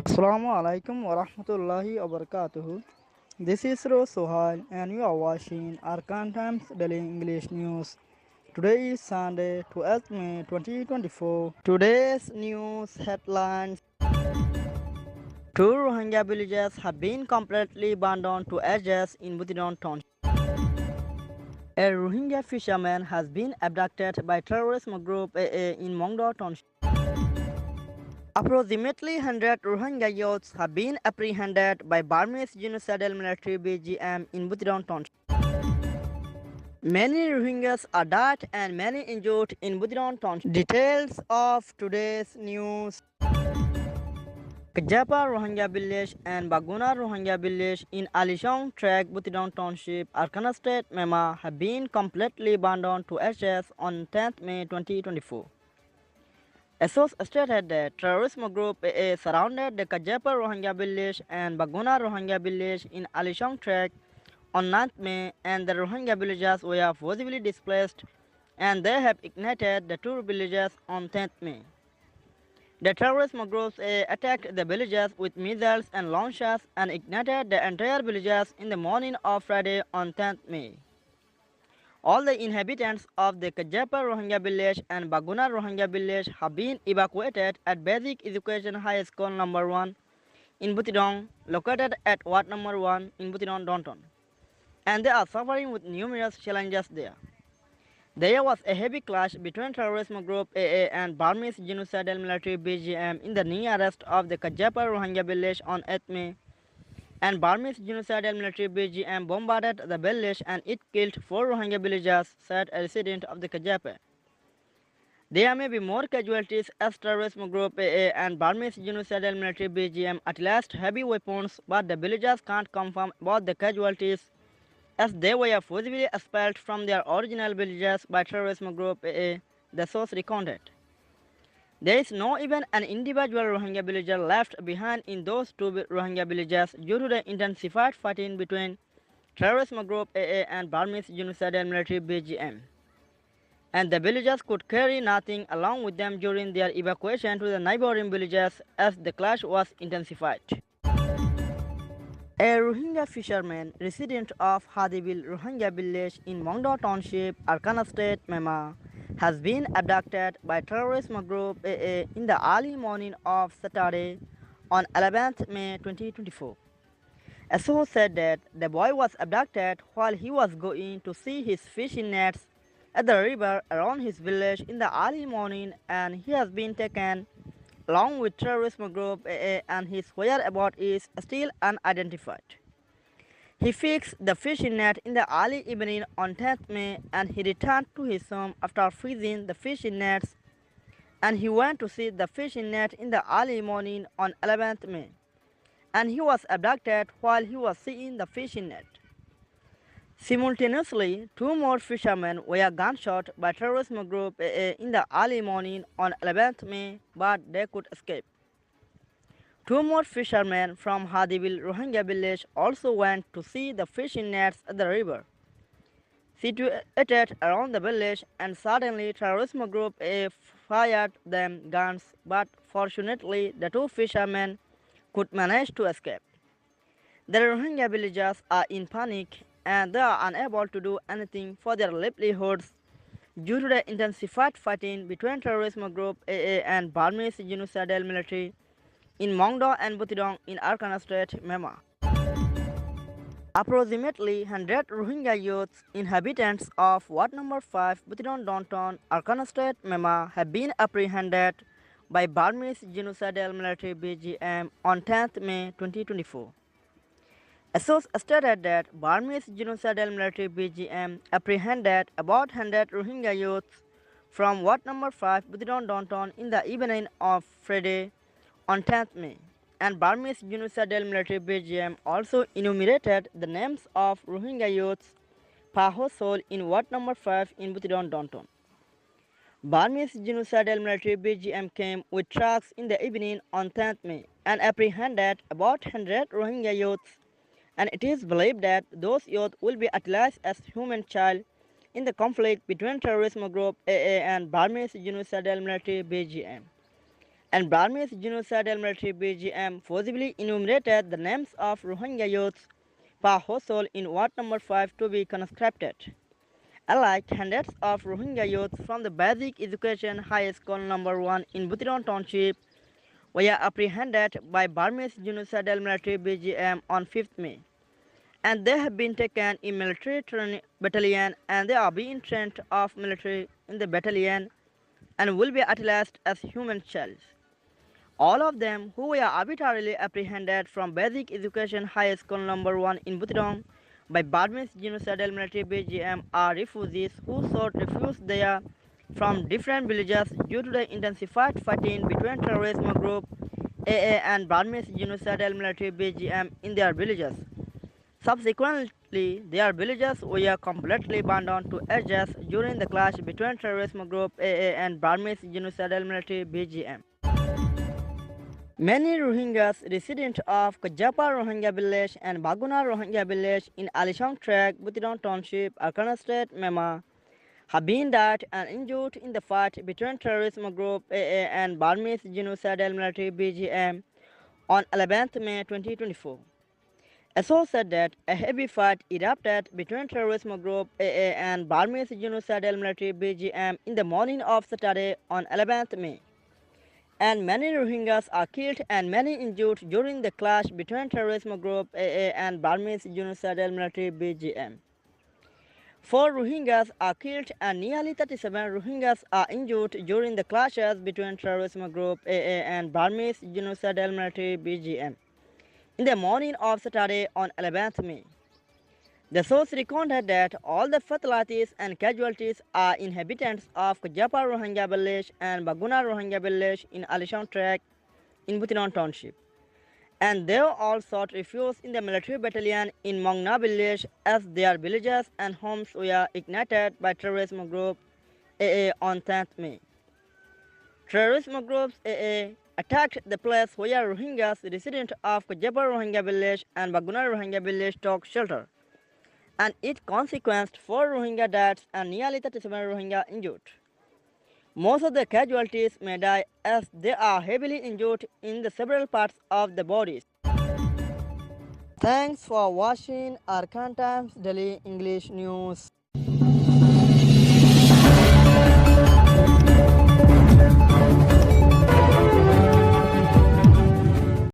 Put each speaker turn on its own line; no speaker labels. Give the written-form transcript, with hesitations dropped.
Assalamu alaikum wa rahmatullahi wa barakatuhu. This is Sohail and you are watching Arakan Times Daily English News. Today is Sunday, 12th May 2024. Today's news headlines. Two Rohingya villages have been completely abandoned to ashes in Butidon township. A Rohingya fisherman has been abducted by terrorist group AA in Mongdo township. Approximately 100 Rohingya youths have been apprehended by Burmese genocidal military BGM in Butidon township. Many Rohingyas are dead and many injured in Butidon township. Details of today's news. Kajapa Rohingya village and Baguna Rohingya village in Alishong Track, Butidon Township, Arakan State, Myanmar have been completely abandoned to ashes on 10th May 2024. A source stated that terrorism group AA surrounded the Kajapa Rohingya village and Baguna Rohingya village in Alishong Track on 9th May, and the Rohingya villagers were forcibly displaced, and they have ignited the two villages on 10th May. The terrorist groups attacked the villages with missiles and launchers and ignited the entire villages in the morning of Friday on 10th May. All the inhabitants of the Kajapa Rohingya village and Baguna Rohingya village have been evacuated at Basic Education High School number 1 in Butidong, located at Ward number 1 in Butidong downtown, and they are suffering with numerous challenges there. There was a heavy clash between terrorism group AA and Burmese genocidal military BGM in the near arrest of the Kajapa Rohingya village on 8th May, and Burmese genocidal military BGM bombarded the village and it killed 4 Rohingya villagers, said a resident of the Kajapa. There may be more casualties as terrorism group AA and Burmese genocidal military BGM utilized heavy weapons, but the villagers can't confirm about the casualties as they were forcibly expelled from their original villages by terrorism group AA, the source recounted. There is no even an individual Rohingya villager left behind in those two Rohingya villages due to the intensified fighting between terrorism group AA and Burmese genocidal military BGM. And the villagers could carry nothing along with them during their evacuation to the neighboring villages as the clash was intensified. A Rohingya fisherman resident of Hadibil Rohingya village in Mongdo Township, Arakan State, Myanmar, has been abducted by terrorism group AA in the early morning of Saturday on 11th May 2024. A source said that the boy was abducted while he was going to see his fishing nets at the river around his village in the early morning, and he has been taken along with terrorism group AA, and his whereabouts is still unidentified. He fixed the fishing net in the early evening on 10th May and he returned to his home after freezing the fishing nets, and he went to see the fishing net in the early morning on 11th May, and he was abducted while he was seeing the fishing net. Simultaneously, 2 more fishermen were gunshot by terrorism group AA in the early morning on 11th May, but they could escape. 2 more fishermen from Hadibil Rohingya village also went to see the fishing nets at the river situated around the village, and suddenly terrorism group AA fired them guns, but fortunately the 2 fishermen could manage to escape. The Rohingya villagers are in panic and they are unable to do anything for their livelihoods due to the intensified fighting between terrorism group AA and Burmese genocidal military in Mongdo and Butidong in Arakan State, Myanmar. Approximately 100 Rohingya youths, inhabitants of Ward number 5, Butidong downtown, Arakan State, Myanmar, have been apprehended by Burmese genocidal military BGM on 10th May 2024. A source stated that Burmese genocidal military BGM apprehended about 100 Rohingya youths from Ward number 5, Butidong downtown in the evening of Friday on 10th May, and Burmese genocidal military BGM also enumerated the names of Rohingya youths per household in Ward number 5 in Butidong downtown. Burmese genocidal military BGM came with trucks in the evening on 10th May and apprehended about 100 Rohingya youths and it is believed that those youth will be utilized as human child in the conflict between terrorism group AA and Burmese genocidal military BGM. And Burmese genocidal military BGM forcibly enumerated the names of Rohingya youths per household in Ward number 5 to be conscripted. Alike, hundreds of Rohingya youths from the basic education high school number 1 in Butidong Township were apprehended by Burmese genocidal military BGM on 5th May. And they have been taken in military training battalion and they are being trained of military in the battalion and will be utilized as human childs. All of them who were arbitrarily apprehended from basic education high school number 1 in Butidong by Burmese genocidal military BGM are refugees who sought refuge there from different villages due to the intensified fighting between terrorism group AA and Burmese genocidal military BGM in their villages. Subsequently, their villages were completely burned down to ashes during the clash between terrorism group AA and Burmese genocidal military BGM. Many Rohingyas resident of Kajapa Rohingya village and Baguna Rohingya village in Alisong Tract, Butidong Township, Arakan State, Myanmar, have been died and injured in the fight between terrorism group AA and Burmese genocidal military BGM on 11th May 2024. A source said that a heavy fight erupted between terrorism group AA and Burmese genocidal military BGM in the morning of Saturday on 11th May. And many Rohingyas are killed and many injured during the clash between terrorism group AA and Burmese genocidal military BGM. 4 Rohingyas are killed and nearly 37 Rohingyas are injured during the clashes between terrorism group AA and Burmese genocidal military BGM in the morning of Saturday on 11th May. The source recounted that all the fatalities and casualties are inhabitants of Kajapa Rohingya village and Baguna Rohingya village in Alisong Tract in Butidong Township. And they all sought refuge in the military battalion in Mongna village as their villages and homes were ignited by terrorism group AA on 10th May. Terrorism groups AA attacked the place where Rohingyas resident of Kajapa Rohingya village and Baguna Rohingya village took shelter, and it consequenced 4 Rohingya deaths and nearly 37 Rohingya injured. Most of the casualties may die as they are heavily injured in the several parts of the bodies. Thanks for watching Arakan Times Daily English News.